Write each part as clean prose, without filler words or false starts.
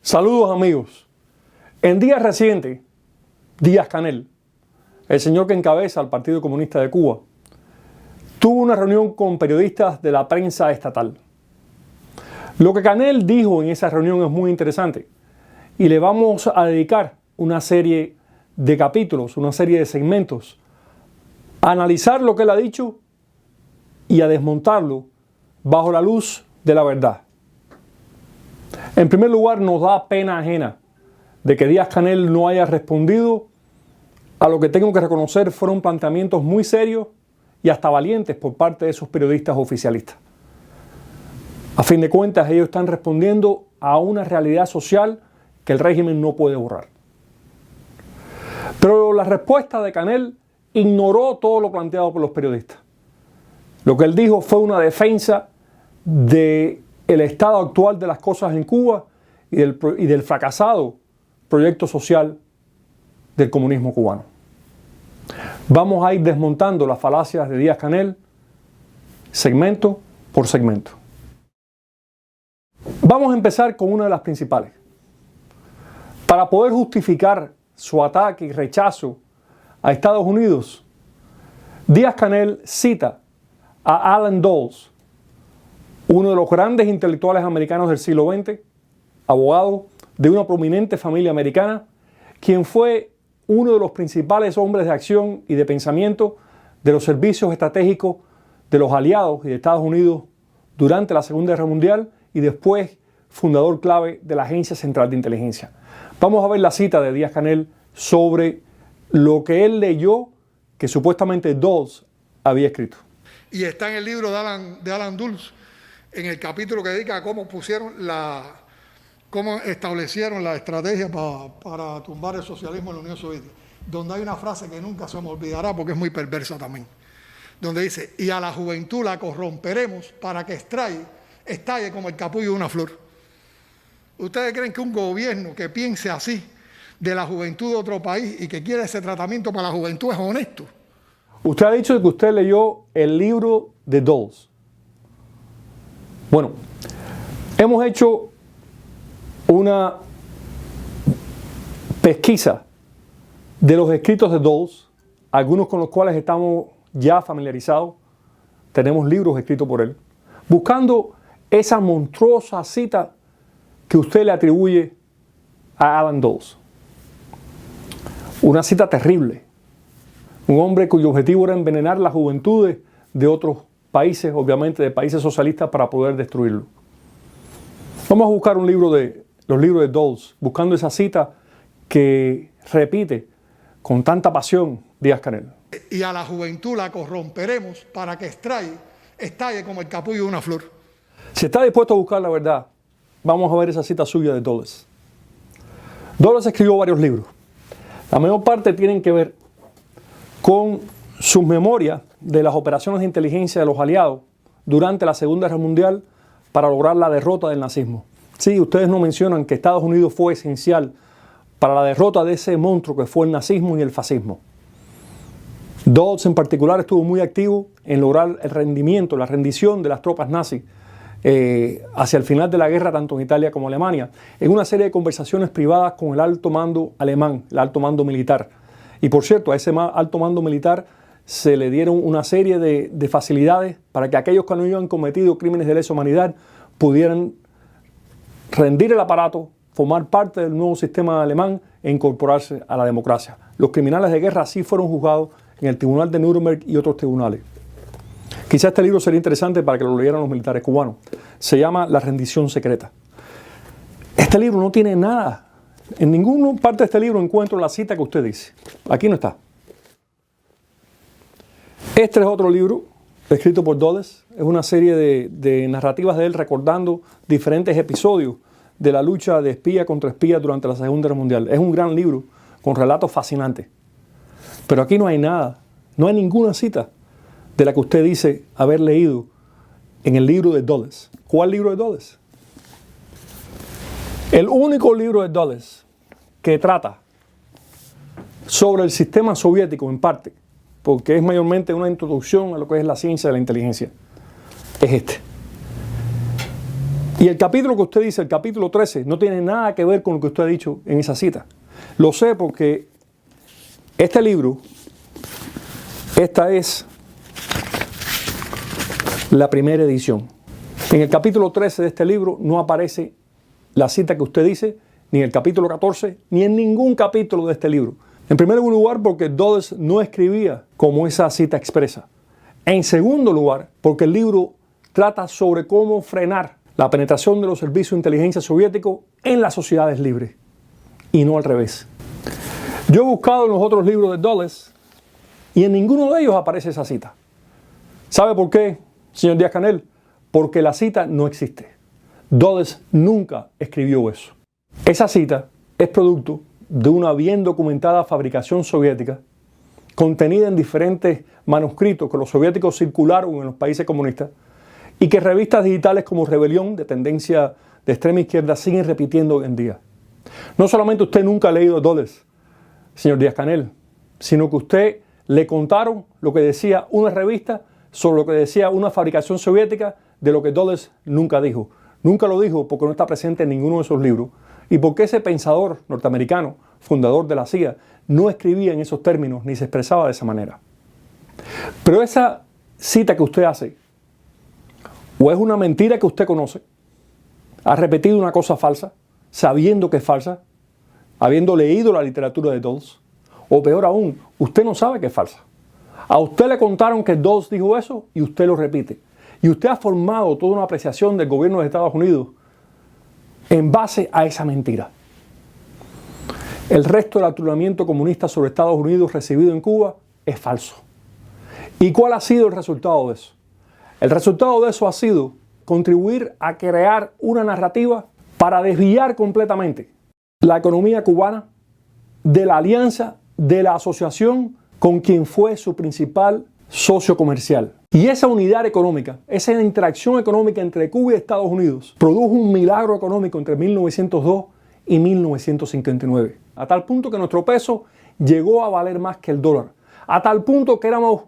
Saludos amigos. En días recientes, Díaz-Canel, el señor que encabeza el Partido Comunista de Cuba, tuvo una reunión con periodistas de la prensa estatal. Lo que Canel dijo en esa reunión es muy interesante y le vamos a dedicar una serie de capítulos, una serie de segmentos, a analizar lo que él ha dicho y a desmontarlo bajo la luz de la verdad. En primer lugar, nos da pena ajena de que Díaz-Canel no haya respondido a lo que tengo que reconocer fueron planteamientos muy serios y hasta valientes por parte de esos periodistas oficialistas. A fin de cuentas, ellos están respondiendo a una realidad social que el régimen no puede borrar. Pero la respuesta de Canel ignoró todo lo planteado por los periodistas. Lo que él dijo fue una defensa del estado actual de las cosas en Cuba y del fracasado proyecto social del comunismo cubano. Vamos a ir desmontando las falacias de Díaz-Canel segmento por segmento. Vamos a empezar con una de las principales. Para poder justificar su ataque y rechazo a Estados Unidos, Díaz-Canel cita a Allen Dulles, uno de los grandes intelectuales americanos del siglo XX, abogado de una prominente familia americana, quien fue uno de los principales hombres de acción y de pensamiento de los servicios estratégicos de los aliados y de Estados Unidos durante la Segunda Guerra Mundial y después fundador clave de la Agencia Central de Inteligencia. Vamos a ver la cita de Díaz-Canel sobre lo que él leyó que supuestamente Dulles había escrito. Y está en el libro de Allen Dulles, en el capítulo que dedica a cómo establecieron la estrategia para tumbar el socialismo en la Unión Soviética, donde hay una frase que nunca se me olvidará porque es muy perversa también, donde dice: y a la juventud la corromperemos para que estalle como el capullo de una flor. ¿Ustedes creen que un gobierno que piense así de la juventud de otro país y que quiere ese tratamiento para la juventud es honesto? Usted ha dicho que usted leyó el libro de Dulles. Bueno, hemos hecho una pesquisa de los escritos de Dulles, algunos con los cuales estamos ya familiarizados, tenemos libros escritos por él, buscando esa monstruosa cita que usted le atribuye a Allen Dulles. Una cita terrible. Un hombre cuyo objetivo era envenenar las juventudes de otros países, obviamente de países socialistas, para poder destruirlo. Vamos a buscar los libros de Dulles, buscando esa cita que repite con tanta pasión Díaz-Canel. Y a la juventud la corromperemos para que estalle como el capullo de una flor. Si está dispuesto a buscar la verdad, vamos a ver esa cita suya de Dulles. Dulles escribió varios libros. La mayor parte tienen que ver con sus memorias de las operaciones de inteligencia de los aliados durante la Segunda Guerra Mundial para lograr la derrota del nazismo. Sí, ustedes no mencionan que Estados Unidos fue esencial para la derrota de ese monstruo que fue el nazismo y el fascismo. Dulles en particular estuvo muy activo en lograr el rendimiento, la rendición de las tropas nazis hacia el final de la guerra, tanto en Italia como en Alemania, en una serie de conversaciones privadas con el alto mando alemán, el alto mando militar. Y por cierto, a ese alto mando militar se le dieron una serie de facilidades para que aquellos que no habían cometido crímenes de lesa humanidad pudieran rendir el aparato, formar parte del nuevo sistema alemán e incorporarse a la democracia. Los criminales de guerra así fueron juzgados en el Tribunal de Nuremberg y otros tribunales. Quizá este libro sería interesante para que lo leyeran los militares cubanos. Se llama La rendición secreta. Este libro no tiene nada. En ninguna parte de este libro encuentro la cita que usted dice. Aquí no está. Este es otro libro escrito por Dulles. Es una serie de narrativas de él recordando diferentes episodios de la lucha de espía contra espía durante la Segunda Guerra Mundial. Es un gran libro con relatos fascinantes. Pero aquí no hay nada. No hay ninguna cita de la que usted dice haber leído en el libro de Dulles. ¿Cuál libro de Dulles? El único libro de Dulles que trata sobre el sistema soviético en parte, porque es mayormente una introducción a lo que es la ciencia de la inteligencia, es este. Y el capítulo que usted dice, el capítulo 13, no tiene nada que ver con lo que usted ha dicho en esa cita. Lo sé porque este libro, esta es la primera edición. En el capítulo 13 de este libro no aparece la cita que usted dice, ni en el capítulo 14, ni en ningún capítulo de este libro. En primer lugar, porque Dulles no escribía como esa cita expresa. En segundo lugar, porque el libro trata sobre cómo frenar la penetración de los servicios de inteligencia soviéticos en las sociedades libres, y no al revés. Yo he buscado en los otros libros de Dulles y en ninguno de ellos aparece esa cita. ¿Sabe por qué, señor Díaz-Canel? Porque la cita no existe. Dulles nunca escribió eso. Esa cita es producto de una bien documentada fabricación soviética contenida en diferentes manuscritos que los soviéticos circularon en los países comunistas y que revistas digitales como Rebelión, de tendencia de extrema izquierda, siguen repitiendo hoy en día. No solamente usted nunca ha leído Dulles, señor Díaz-Canel, sino que usted le contaron lo que decía una revista sobre lo que decía una fabricación soviética de lo que Dulles nunca dijo. Nunca lo dijo porque no está presente en ninguno de esos libros y porque ese pensador norteamericano, fundador de la CIA, no escribía en esos términos ni se expresaba de esa manera. Pero esa cita que usted hace, o es una mentira que usted conoce, ha repetido una cosa falsa, sabiendo que es falsa, habiendo leído la literatura de Dulles, o peor aún, usted no sabe que es falsa. A usted le contaron que Dulles dijo eso y usted lo repite. Y usted ha formado toda una apreciación del gobierno de Estados Unidos en base a esa mentira. El resto del adoctrinamiento comunista sobre Estados Unidos recibido en Cuba es falso. ¿Y cuál ha sido el resultado de eso? El resultado de eso ha sido contribuir a crear una narrativa para desviar completamente la economía cubana de la alianza, de la asociación con quien fue su principal socio comercial. Y esa unidad económica, esa interacción económica entre Cuba y Estados Unidos, produjo un milagro económico entre 1902 y 1959. A tal punto que nuestro peso llegó a valer más que el dólar. A tal punto que éramos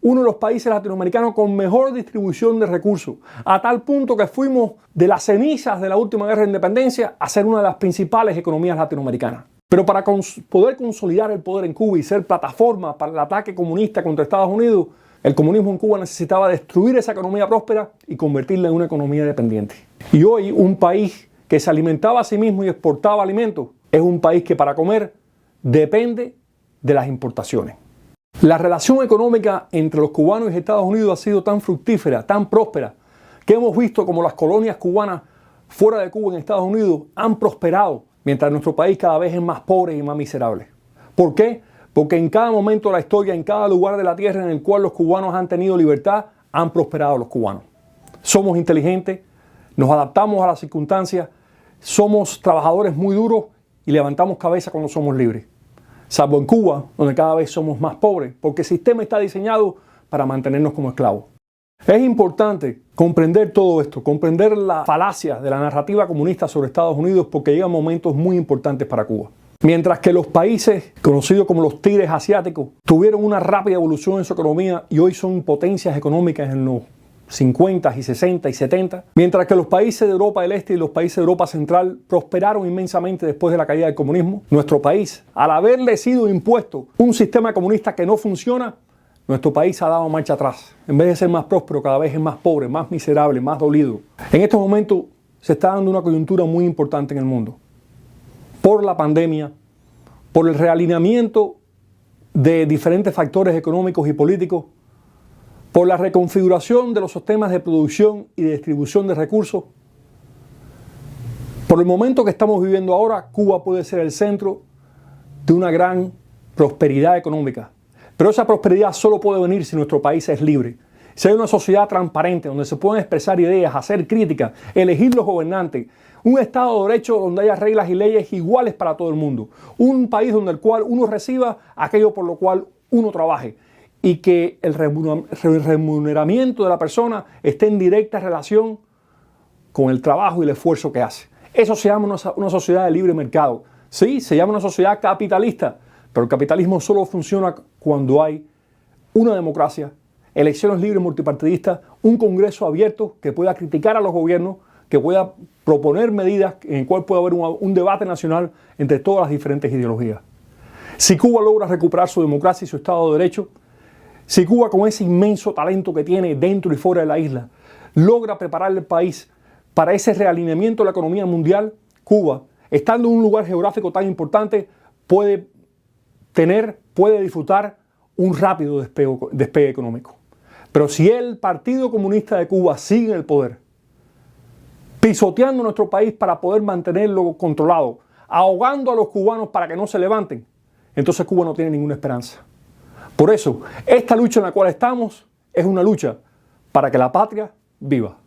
uno de los países latinoamericanos con mejor distribución de recursos. A tal punto que fuimos de las cenizas de la última guerra de independencia a ser una de las principales economías latinoamericanas. Pero para poder consolidar el poder en Cuba y ser plataforma para el ataque comunista contra Estados Unidos, el comunismo en Cuba necesitaba destruir esa economía próspera y convertirla en una economía dependiente. Y hoy un país que se alimentaba a sí mismo y exportaba alimentos es un país que para comer depende de las importaciones. La relación económica entre los cubanos y Estados Unidos ha sido tan fructífera, tan próspera, que hemos visto como las colonias cubanas fuera de Cuba en Estados Unidos han prosperado, mientras nuestro país cada vez es más pobre y más miserable. ¿Por qué? Porque en cada momento de la historia, en cada lugar de la tierra en el cual los cubanos han tenido libertad, han prosperado los cubanos. Somos inteligentes, nos adaptamos a las circunstancias, somos trabajadores muy duros y levantamos cabeza cuando somos libres. Salvo en Cuba, donde cada vez somos más pobres, porque el sistema está diseñado para mantenernos como esclavos. Es importante comprender todo esto, comprender la falacia de la narrativa comunista sobre Estados Unidos, porque llegan momentos muy importantes para Cuba. Mientras que los países conocidos como los tigres asiáticos tuvieron una rápida evolución en su economía y hoy son potencias económicas en los 50 y 60 y 70, mientras que los países de Europa del Este y los países de Europa Central prosperaron inmensamente después de la caída del comunismo, nuestro país, al haberle sido impuesto un sistema comunista que no funciona, nuestro país ha dado marcha atrás. En vez de ser más próspero, cada vez es más pobre, más miserable, más dolido. En estos momentos se está dando una coyuntura muy importante en el mundo. Por la pandemia, por el realineamiento de diferentes factores económicos y políticos, por la reconfiguración de los sistemas de producción y de distribución de recursos. Por el momento que estamos viviendo ahora, Cuba puede ser el centro de una gran prosperidad económica. Pero esa prosperidad solo puede venir si nuestro país es libre. Si hay una sociedad transparente donde se pueden expresar ideas, hacer críticas, elegir los gobernantes, un Estado de Derecho donde haya reglas y leyes iguales para todo el mundo, un país donde el cual uno reciba aquello por lo cual uno trabaje y que el remuneramiento de la persona esté en directa relación con el trabajo y el esfuerzo que hace. Eso se llama una sociedad de libre mercado. Sí, se llama una sociedad capitalista, pero el capitalismo solo funciona cuando hay una democracia, elecciones libres multipartidistas, un Congreso abierto que pueda criticar a los gobiernos, que pueda proponer medidas en el cual pueda haber un debate nacional entre todas las diferentes ideologías. Si Cuba logra recuperar su democracia y su Estado de Derecho, si Cuba, con ese inmenso talento que tiene dentro y fuera de la isla, logra preparar el país para ese realineamiento de la economía mundial, Cuba, estando en un lugar geográfico tan importante, puede disfrutar un rápido despegue económico. Pero si el Partido Comunista de Cuba sigue en el poder, pisoteando nuestro país para poder mantenerlo controlado, ahogando a los cubanos para que no se levanten, entonces Cuba no tiene ninguna esperanza. Por eso, esta lucha en la cual estamos es una lucha para que la patria viva.